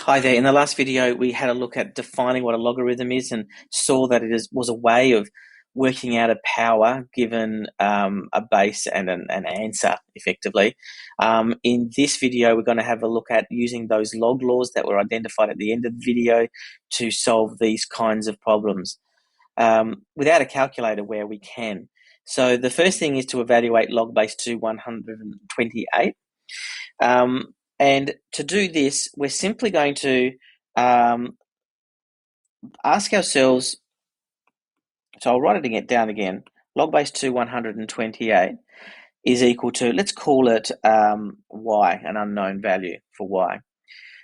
Hi there. In the last video, we had a look at defining what a logarithm is and saw that was a way of working out a power given a base and an answer, effectively. In this video, we're going to have a look at using those log laws that were identified at the end of the video to solve these kinds of problems without a calculator where we can. So the first thing is to evaluate log base to 128. And to do this, we're simply going to ask ourselves, so I'll write it down again, log base to 128 is equal to, let's call it y, an unknown value for y.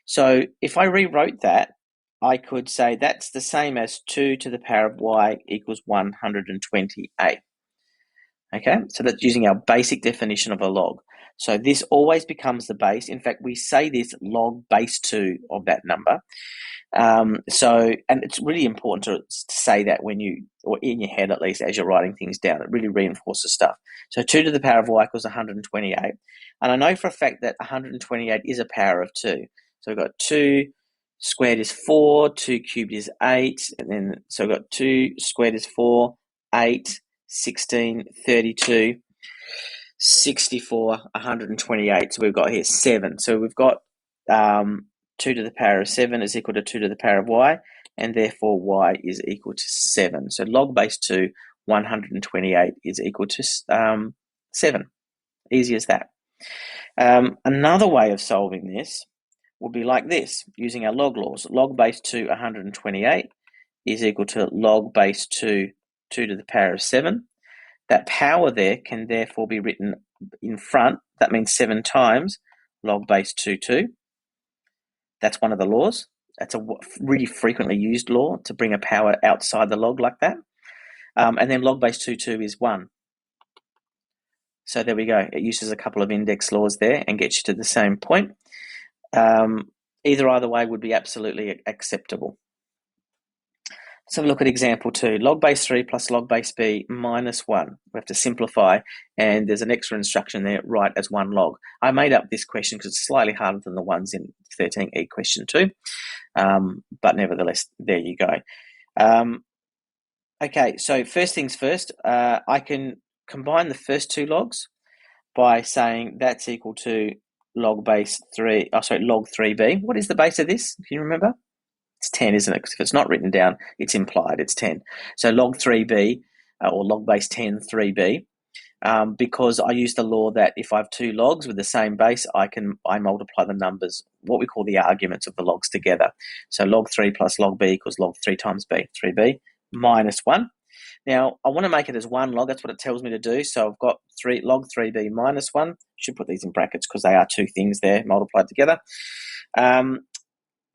So if I rewrote that, I could say that's the same as 2 to the power of y equals 128. Okay, so that's using our basic definition of a log. So this always becomes the base. In fact, we say this log base 2 of that number. And it's really important to say that when you, or in your head at least, as you're writing things down. It really reinforces stuff. So 2 to the power of y equals 128. And I know for a fact that 128 is a power of 2. So we've got 2 squared is 4, 2 cubed is 8, and then so we've got 2 squared is 4, 8, 16, 32, 64, 128. So we've got here 7. So we've got 2 to the power of 7 is equal to 2 to the power of y, and therefore y is equal to 7. So log base 2, 128 is equal to 7. Easy as that. Another way of solving this will be like this, using our log laws. Log base 2, 128 is equal to log base 2, 2 to the power of 7. That power there can therefore be written in front. That means 7 times log base 2, 2. That's one of the laws. That's a really frequently used law to bring a power outside the log like that. And then log base 2, 2 is 1. So there we go. It uses a couple of index laws there and gets you to the same point. Either way would be absolutely acceptable. Let's have a look at example 2. Log base 3 plus log base b minus 1. We have to simplify, and there's an extra instruction there, write as one log. I made up this question because it's slightly harder than the ones in 13e question 2, but nevertheless, there you go. Okay, so first things first, I can combine the first two logs by saying that's equal to log 3b. What is the base of this? Can you remember? It's 10, isn't it? Because if it's not written down, it's implied. It's 10. So log 3b, or log base 10, 3b, because I use the law that if I have two logs with the same base, I multiply the numbers, what we call the arguments of the logs together. So log 3 plus log b equals log 3 times b, 3b, minus 1. Now, I want to make it as one log. That's what it tells me to do. So I've got log 3b minus 1. Should put these in brackets because they are two things there multiplied together.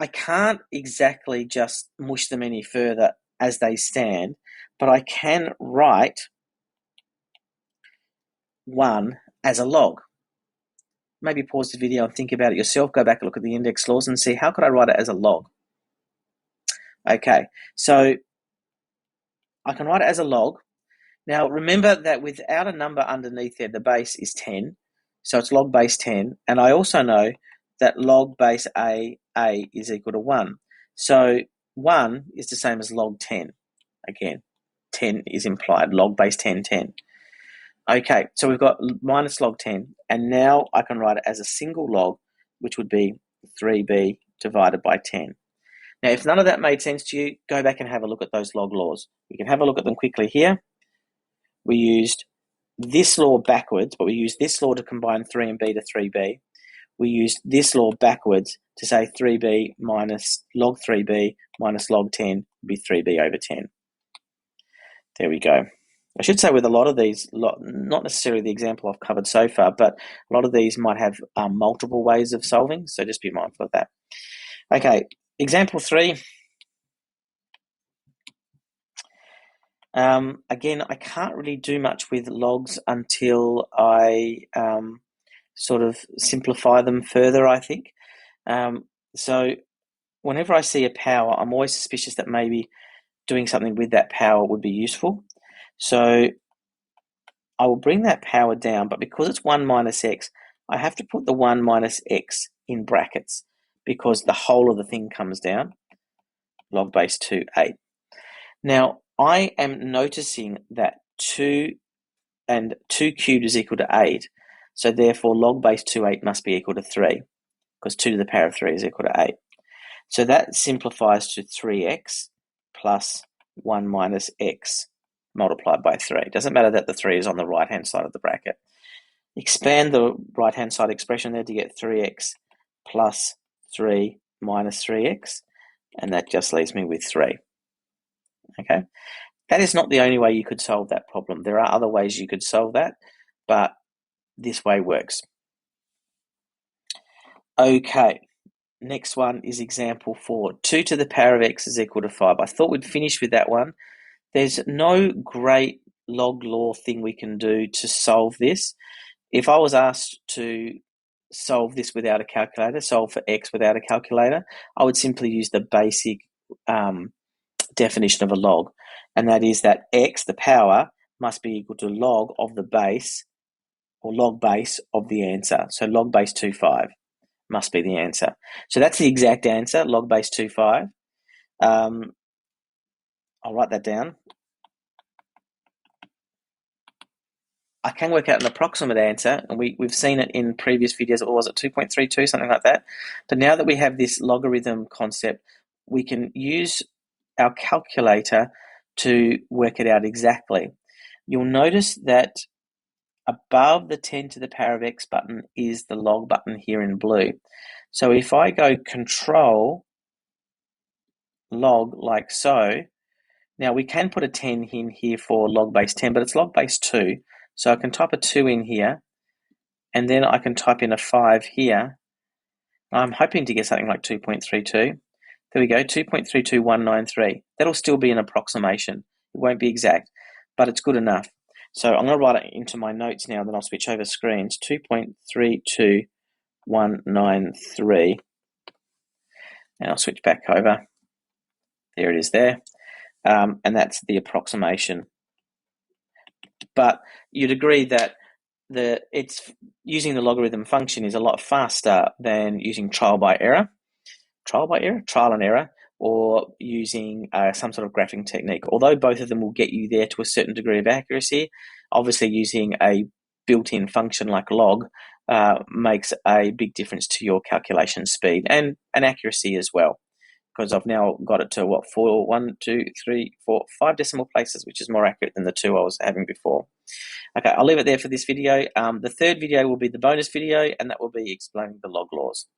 I can't exactly just mush them any further as they stand, but I can write 1 as a log. Maybe pause the video and think about it yourself. Go back and look at the index laws and see how could I write it as a log. Okay, so I can write it as a log. Now remember that without a number underneath there, the base is 10. So it's log base 10. And I also know that log base a is equal to 1. So 1 is the same as log 10. Again, 10 is implied, log base 10, 10. Okay, so we've got minus log 10, and now I can write it as a single log, which would be 3b divided by 10. Now, if none of that made sense to you, go back and have a look at those log laws. We can have a look at them quickly here. We used this law backwards, but we used this law to combine 3 and b to 3b. We used this law backwards to say 3b minus log 3b minus log 10 would be 3b over 10. There we go. I should say with a lot of these, not necessarily the example I've covered so far, but a lot of these might have multiple ways of solving, so just be mindful of that. Okay, example 3. Again, I can't really do much with logs until I sort of simplify them further, I think. So whenever I see a power, I'm always suspicious that maybe doing something with that power would be useful. So I will bring that power down, but because it's 1 minus x, I have to put the 1 minus x in brackets because the whole of the thing comes down, log base 2, 8. Now, I am noticing that 2 and 2 cubed is equal to 8, so therefore log base 2, 8 must be equal to 3, because 2 to the power of 3 is equal to 8. So that simplifies to 3x plus 1 minus x multiplied by 3. It doesn't matter that the 3 is on the right-hand side of the bracket. Expand the right-hand side expression there to get 3x plus 3 minus 3x, and that just leaves me with 3. Okay, that is not the only way you could solve that problem. There are other ways you could solve that, but this way works. Okay, next one is example 4. 2 to the power of x is equal to 5. I thought we'd finish with that one. There's no great log law thing we can do to solve this. If I was asked to solve this without a calculator, solve for x without a calculator, I would simply use the basic definition of a log, and that is that x, the power, must be equal to log of the base, or log base of the answer. So log base 25 must be the answer. So that's the exact answer, log base 25. I'll write that down. I can work out an approximate answer, and we've seen it in previous videos, or was it 2.32, something like that? But now that we have this logarithm concept, we can use our calculator to work it out exactly. You'll notice that above the 10 to the power of x button is the log button here in blue. So if I go control log like so, now we can put a 10 in here for log base 10, but it's log base 2. So I can type a 2 in here, and then I can type in a 5 here. I'm hoping to get something like 2.32. There we go, 2.32193. That'll still be an approximation. It won't be exact, but it's good enough. So I'm going to write it into my notes now, then I'll switch over screens. 2.32193. And I'll switch back over. There it is there. And that's the approximation. But you'd agree that it's using the logarithm function is a lot faster than using trial and error, or using some sort of graphing technique. Although both of them will get you there to a certain degree of accuracy, obviously using a built-in function like log makes a big difference to your calculation speed and accuracy as well. Because I've now got it to 5 decimal places, which is more accurate than the 2 I was having before. Okay, I'll leave it there for this video. The third video will be the bonus video, and that will be explaining the log laws.